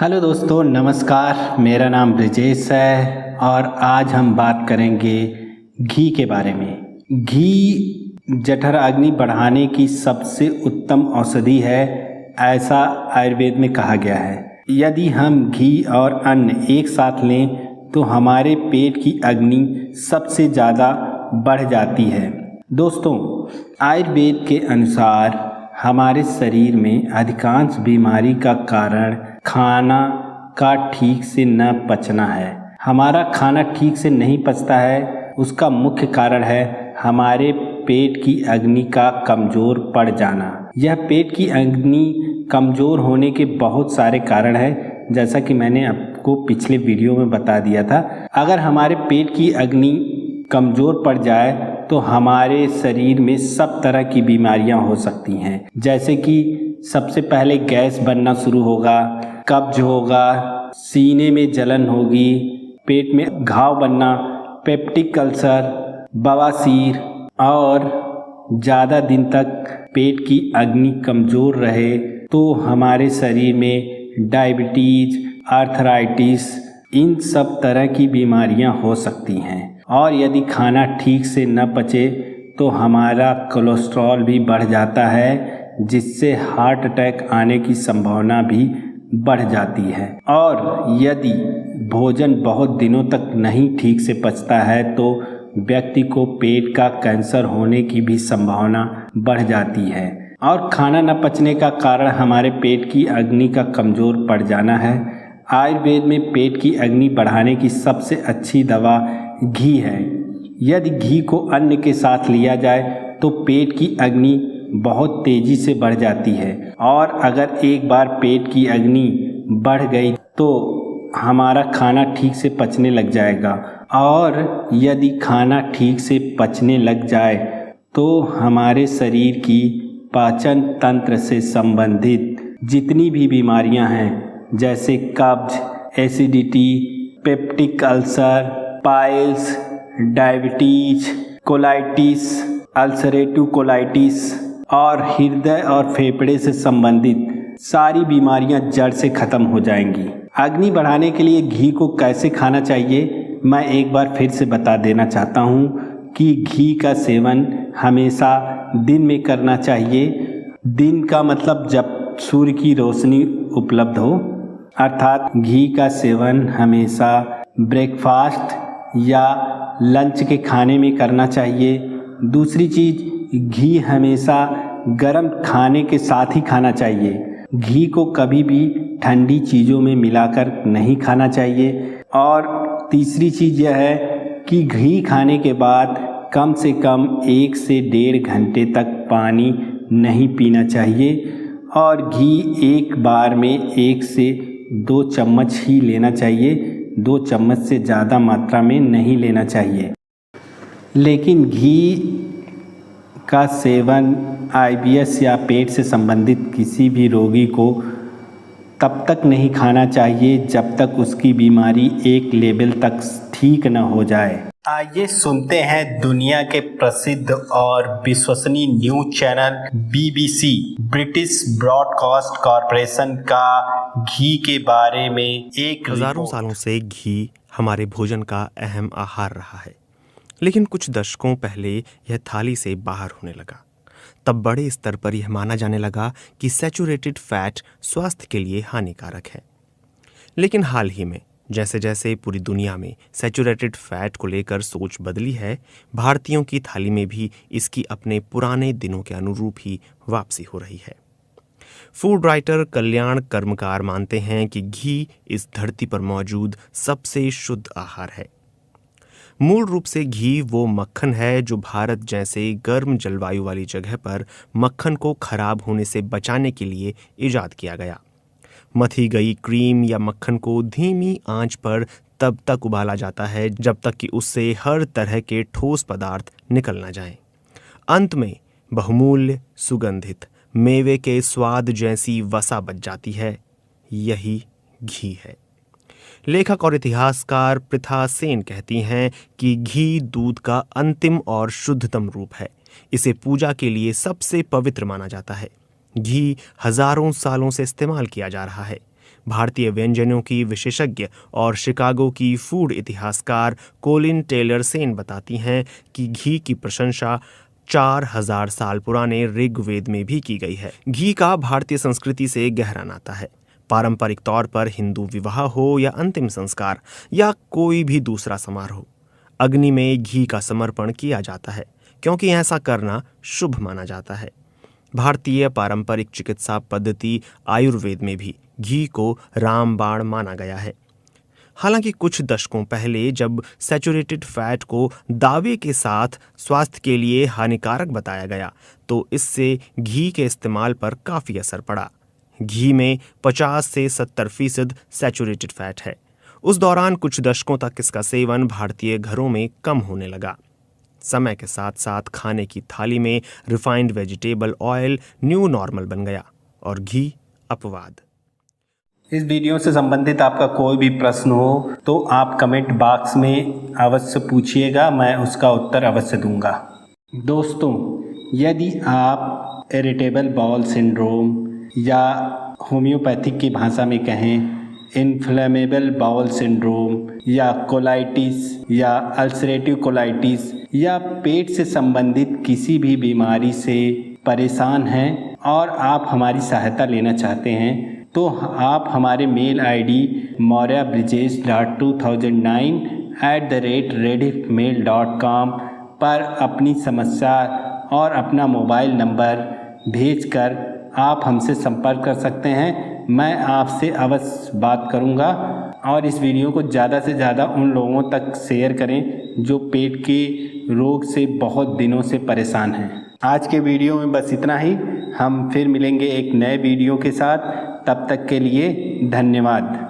Hello दोस्तों, नमस्कार। मेरा नाम ब्रिजेश है और आज हम बात करेंगे घी के बारे में। घी जठर अग्नि बढ़ाने की सबसे उत्तम औषधि है, ऐसा आयुर्वेद में कहा गया है। यदि हम घी और अन्न एक साथ लें तो हमारे पेट की अग्नि सबसे ज़्यादा बढ़ जाती है। दोस्तों, आयुर्वेद के अनुसार हमारे शरीर में अधिकांश बीमारी का कारण खाना का ठीक से न पचना है। हमारा खाना ठीक से नहीं पचता है, उसका मुख्य कारण है हमारे पेट की अग्नि का कमज़ोर पड़ जाना। यह पेट की अग्नि कमज़ोर होने के बहुत सारे कारण हैं, जैसा कि मैंने आपको पिछले वीडियो में बता दिया था। अगर हमारे पेट की अग्नि कमज़ोर पड़ जाए तो हमारे शरीर में सब तरह की बीमारियां हो सकती हैं, जैसे कि सबसे पहले गैस बनना शुरू होगा, कब्ज होगा, सीने में जलन होगी, पेट में घाव बनना, पेप्टिक अल्सर, बवासीर और ज़्यादा दिन तक पेट की अग्नि कमज़ोर रहे तो हमारे शरीर में डायबिटीज, आर्थराइटिस, इन सब तरह की बीमारियां हो सकती हैं। और यदि खाना ठीक से न पचे तो हमारा कोलेस्ट्रॉल भी बढ़ जाता है, जिससे हार्ट अटैक आने की संभावना भी बढ़ जाती है। और यदि भोजन बहुत दिनों तक नहीं ठीक से पचता है तो व्यक्ति को पेट का कैंसर होने की भी संभावना बढ़ जाती है। और खाना न पचने का कारण हमारे पेट की अग्नि का कमज़ोर पड़ जाना है। आयुर्वेद में पेट की अग्नि बढ़ाने की सबसे अच्छी दवा घी है। यदि घी को अन्न के साथ लिया जाए तो पेट की अग्नि बहुत तेज़ी से बढ़ जाती है। और अगर एक बार पेट की अग्नि बढ़ गई तो हमारा खाना ठीक से पचने लग जाएगा। और यदि खाना ठीक से पचने लग जाए तो हमारे शरीर की पाचन तंत्र से संबंधित जितनी भी बीमारियां हैं, जैसे कब्ज, acidity, peptic ulcer, piles, diabetes, colitis, ulcerative colitis और हृदय और फेफड़े से संबंधित सारी बीमारियां जड़ से खत्म हो जाएंगी। अग्नि बढ़ाने के लिए घी को कैसे खाना चाहिए, मैं एक बार फिर से बता देना चाहता हूँ कि घी का सेवन हमेशा दिन में करना चाहिए। दिन का मतलब जब सूर्य की रोशनी उपलब्ध हो, अर्थात घी का सेवन हमेशा ब्रेकफास्ट या लंच के खाने में करना चाहिए। दूसरी चीज़, घी हमेशा गर्म खाने के साथ ही खाना चाहिए। घी को कभी भी ठंडी चीज़ों में मिलाकर नहीं खाना चाहिए। और तीसरी चीज़ यह है कि घी खाने के बाद कम से कम 1 से 1.5 घंटे तक पानी नहीं पीना चाहिए। और घी एक बार में 1 से 2 चम्मच ही लेना चाहिए, 2 चम्मच से ज़्यादा मात्रा में नहीं लेना चाहिए। लेकिन घी का सेवन IBS या पेट से संबंधित किसी भी रोगी को तब तक नहीं खाना चाहिए जब तक उसकी बीमारी एक लेवल तक ठीक न हो जाए। आइए सुनते हैं दुनिया के प्रसिद्ध और विश्वसनीय news channel BBC, British broadcast corporation का घी के बारे में एक हजारों सालों से घी हमारे भोजन का अहम आहार रहा है, लेकिन कुछ दशकों पहले यह थाली से बाहर होने लगा। तब बड़े स्तर पर यह माना जाने लगा कि सैचुरेटेड फैट स्वास्थ्य के लिए हानिकारक है। लेकिन हाल ही में जैसे जैसे पूरी दुनिया में सैचुरेटेड फैट को लेकर सोच बदली है, भारतीयों की थाली में भी इसकी अपने पुराने दिनों के अनुरूप ही वापसी हो रही है। फूड राइटर कल्याण कर्मकार मानते हैं कि घी इस धरती पर मौजूद सबसे शुद्ध आहार है। मूल रूप से घी वो मक्खन है जो भारत जैसे गर्म जलवायु वाली जगह पर मक्खन को खराब होने से बचाने के लिए इजाद किया गया। मथी गई क्रीम या मक्खन को धीमी आंच पर तब तक उबाला जाता है जब तक कि उससे हर तरह के ठोस पदार्थ निकल ना जाएं। अंत में बहुमूल्य सुगंधित मेवे के स्वाद जैसी वसा बच जाती है। यही घी है। लेखक और इतिहासकार पृथा सेन कहती हैं कि घी दूध का अंतिम और शुद्धतम रूप है। इसे पूजा के लिए सबसे पवित्र माना जाता है। घी हजारों सालों से इस्तेमाल किया जा रहा है। भारतीय व्यंजनों की विशेषज्ञ और शिकागो की फूड इतिहासकार कोलिन टेलर सेन बताती हैं कि घी की प्रशंसा 4000 साल पुराने ऋग्वेद में भी की गई है। घी का भारतीय संस्कृति से गहरा नाता है। पारंपरिक तौर पर हिंदू विवाह हो या अंतिम संस्कार या कोई भी दूसरा समारोह, अग्नि में घी का समर्पण किया जाता है क्योंकि ऐसा करना शुभ माना जाता है। भारतीय पारंपरिक चिकित्सा पद्धति आयुर्वेद में भी घी को रामबाण माना गया है। हालांकि कुछ दशकों पहले जब सैचुरेटेड फैट को दावे के साथ स्वास्थ्य के लिए हानिकारक बताया गया तो इससे घी के इस्तेमाल पर काफ़ी असर पड़ा। घी में 50 से 70% सैचुरेटेड फैट है। उस दौरान कुछ दशकों तक इसका सेवन भारतीय घरों में कम होने लगा। समय के साथ साथ खाने की थाली में refined vegetable oil new normal बन गया और घी अपवाद। इस वीडियो से संबंधित आपका कोई भी प्रश्न हो तो आप कमेंट बॉक्स में अवश्य पूछिएगा, मैं उसका उत्तर अवश्य दूंगा। दोस्तों, यदि आप इरिटेबल बाउल सिंड्रोम या होम्योपैथिक की भाषा में कहें इन्फ्लेमेबल बाउल सिंड्रोम या कोलाइटिस या अल्सरेटिव कोलाइटिस या पेट से संबंधित किसी भी बीमारी से परेशान हैं और आप हमारी सहायता लेना चाहते हैं तो आप हमारे मेल आईडी mauryabrijesh2009@rediffmail.com पर अपनी समस्या और अपना मोबाइल नंबर भेजकर आप हमसे संपर्क कर सकते हैं। मैं आपसे अवश्य बात करूंगा और इस वीडियो को ज़्यादा से ज़्यादा उन लोगों तक शेयर करें जो पेट के रोग से बहुत दिनों से परेशान हैं। आज के वीडियो में बस इतना ही। हम फिर मिलेंगे एक नए वीडियो के साथ। तब तक के लिए धन्यवाद।